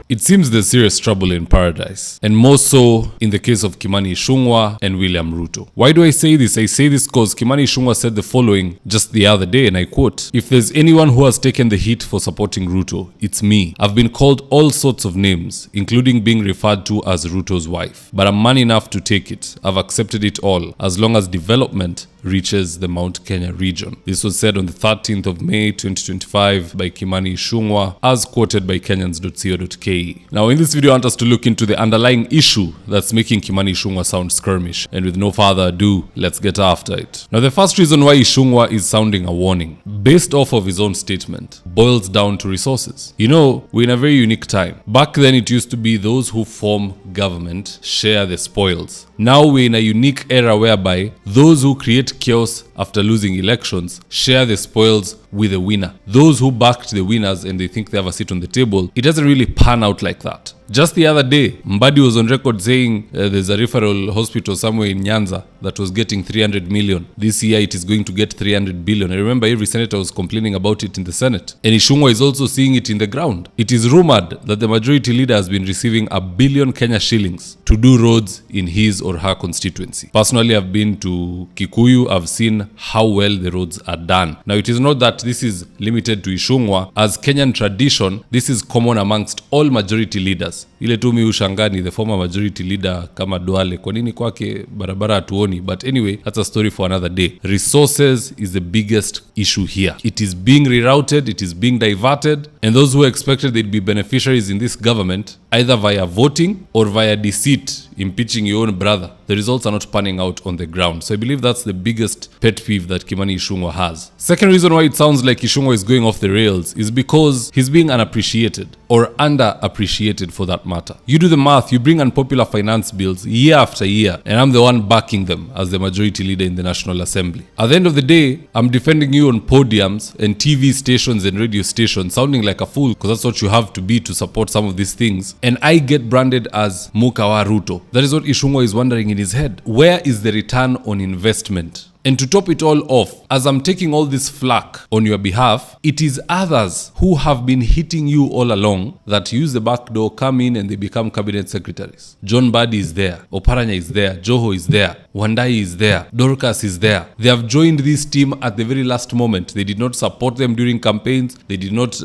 It seems there's serious trouble in paradise, and more so in the case of Kimani Ichungwa and William Ruto. Why do I say this? I say this because Kimani Ichungwa said the following just the other day, and I quote, "If there's anyone who has taken the heat for supporting Ruto, it's me. I've been called all sorts of names, including being referred to as Ruto's wife. But I'm man enough to take it. I've accepted it all, as long as development reaches the Mount Kenya region." This was said on the 13th of May 2025 by Kimani Ichungwa, as quoted by Kenyans.co.ke. Now in this video I want us to look into the underlying issue that's making Kimani Ichungwa sound skirmish, and with no further ado, let's get after it. Now the first reason why Ichungwa is sounding a warning, based off of his own statement, boils down to resources. You know, we're in a very unique time. Back then it used to be those who form government share the spoils. Now we're in a unique era whereby those who create chaos after losing elections share the spoils with the winner. Those who backed the winners and they think they have a seat on the table, it doesn't really pan out like that. Just the other day, Mbadi was on record saying there's a referral hospital somewhere in Nyanza that was getting 300 million. This year it is going to get 300 billion. I remember every senator was complaining about it in the Senate. And Ichungwa is also seeing it in the ground. It is rumored that the majority leader has been receiving 1 billion Kenya shillings to do roads in his or her constituency. Personally, I've been to Kikuyu. I've seen how well the roads are done. Now, it is not that this is limited to Ichungwa. As Kenyan tradition, this is common amongst all majority leaders. Ile tu mi ushangani the former majority leader kama Duale, kwa nini kwake barabara hatuoni? But anyway, that's a story for another day. Resources is the biggest issue here. It is being rerouted, it is being diverted, and those who expected they'd be beneficiaries in this government, either via voting or via deceit, impeaching your own brother, the results are not panning out on the ground. So I believe that's the biggest pet peeve that Kimani Ichungwa has. Second reason why it sounds like Ichungwa is going off the rails is because he's being unappreciated, or underappreciated for that matter. You do the math, you bring unpopular finance bills year after year, and I'm the one backing them as the majority leader in the National Assembly. At the end of the day, I'm defending you on podiums and TV stations and radio stations, sounding like a fool because that's what you have to be to support some of these things. And I get branded as Mukawa Ruto. That is what Ichungwa is wondering in his head. Where is the return on investment? And to top it all off, as I'm taking all this flack on your behalf, it is others who have been hitting you all along that use the back door, come in, and they become cabinet secretaries. John Mbadi is there, Oparanya is there, Joho is there, Wandai is there, Dorcas is there. They have joined this team at the very last moment. They did not support them during campaigns. They did not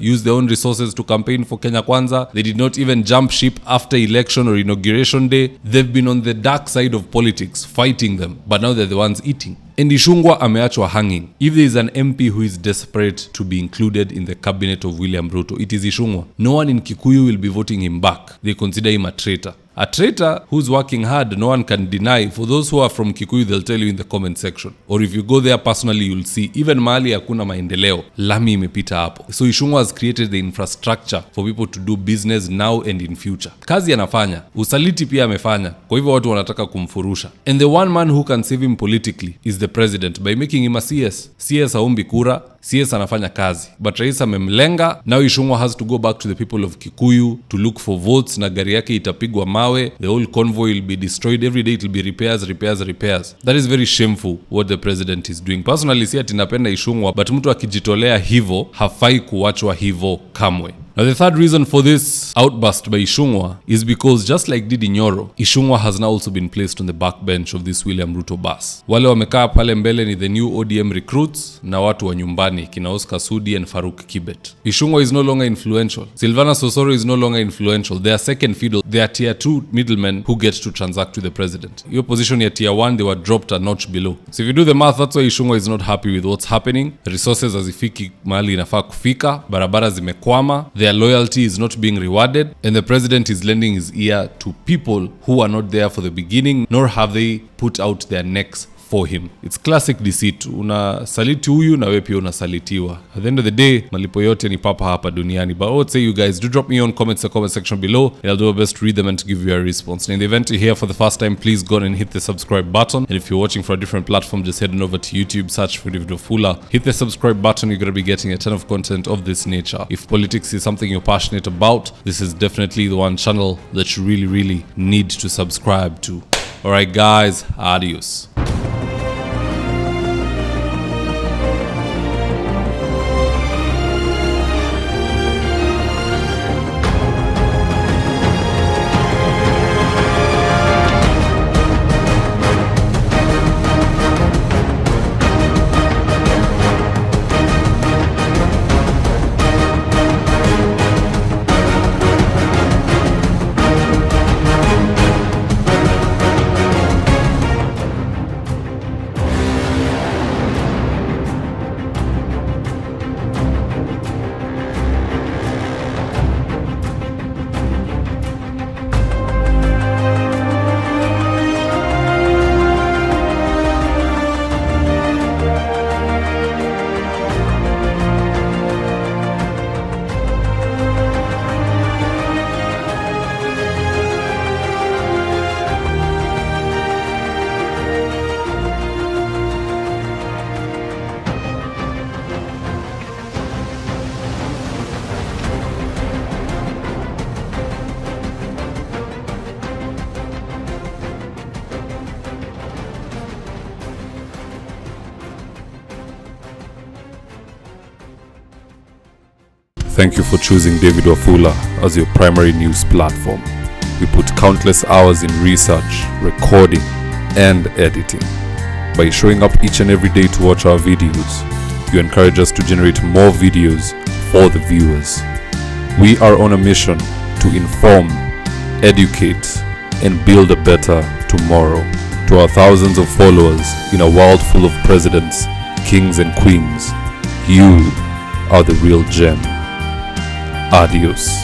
use their own resources to campaign for Kenya Kwanza. They did not even jump ship after election or inauguration day. They've been on the dark side of politics, fighting them, but now they're the ones eating. And Ichungwa ameachwa hanging. If there is an MP who is desperate to be included in the cabinet of William Ruto, it is Ichungwa. No one in Kikuyu will be voting him back. They consider him a traitor. A traitor who's working hard, no one can deny. For those who are from Kikuyu, they'll tell you in the comment section. Or if you go there personally, you'll see even mahali hakuna maendeleo, lami imepita hapo. So Ichungwa has created the infrastructure for people to do business now and in future. Kazi anafanya, usaliti pia amefanya. Kwa hivyo watu wanataka kumfurusha. And the one man who can save him politically is the president by making him a CS. CS haombi kura, CS anafanya kazi. But rais amemlenga. Now Ichungwa has to go back to the people of Kikuyu to look for votes, na gari yake itapigwa mawe. The whole convoy will be destroyed. Every day it will be repairs. That is very shameful what the president is doing. Personally, si ati napenda Ichungwa, but mtu akijitolea hivo hafai kuachwa hivo kamwe. Now the third reason for this outburst by Ichungwa is because just like Didi Nyoro, Ichungwa has now also been placed on the backbench of this William Ruto bus. Wale wamekaa pale mbele ni the new ODM recruits na watu wa nyumbani kina Oscar Sudi and Faruk Kibet. Ichungwa is no longer influential. Silvana Sosoro is no longer influential. They are second fiddle. They are tier 2 middlemen who get to transact with the president. Your position ya tier 1, they were dropped a notch below. So if you do the math, that's why Ichungwa is not happy with what's happening. Resources hazifiki mahali inafaa kufika, barabara zimekwama. Their loyalty is not being rewarded, and the president is lending his ear to people who are not there for the beginning, nor have they put out their necks for him. It's classic deceit. Unasaliti huyu na wewe pia unasalitiwa. At the end of the day, malipo yote ni papa hapa duniani. But I would say you guys do drop me on comments in the comment section below, and I'll do my best to read them and to give you a response. And in the event you're here for the first time, please go and hit the subscribe button. And if you're watching for a different platform, just head on over to YouTube, search for Mzitowafula. Hit the subscribe button. You're going to be getting a ton of content of this nature. If politics is something you're passionate about, this is definitely the one channel that you really need to subscribe to. Alright guys, adios. Thank you for choosing David Wafula as your primary news platform. We put countless hours in research, recording, and editing. By showing up each and every day to watch our videos, you encourage us to generate more videos for the viewers. We are on a mission to inform, educate, and build a better tomorrow. To our thousands of followers in a world full of presidents, kings, and queens, you are the real gem. Adios.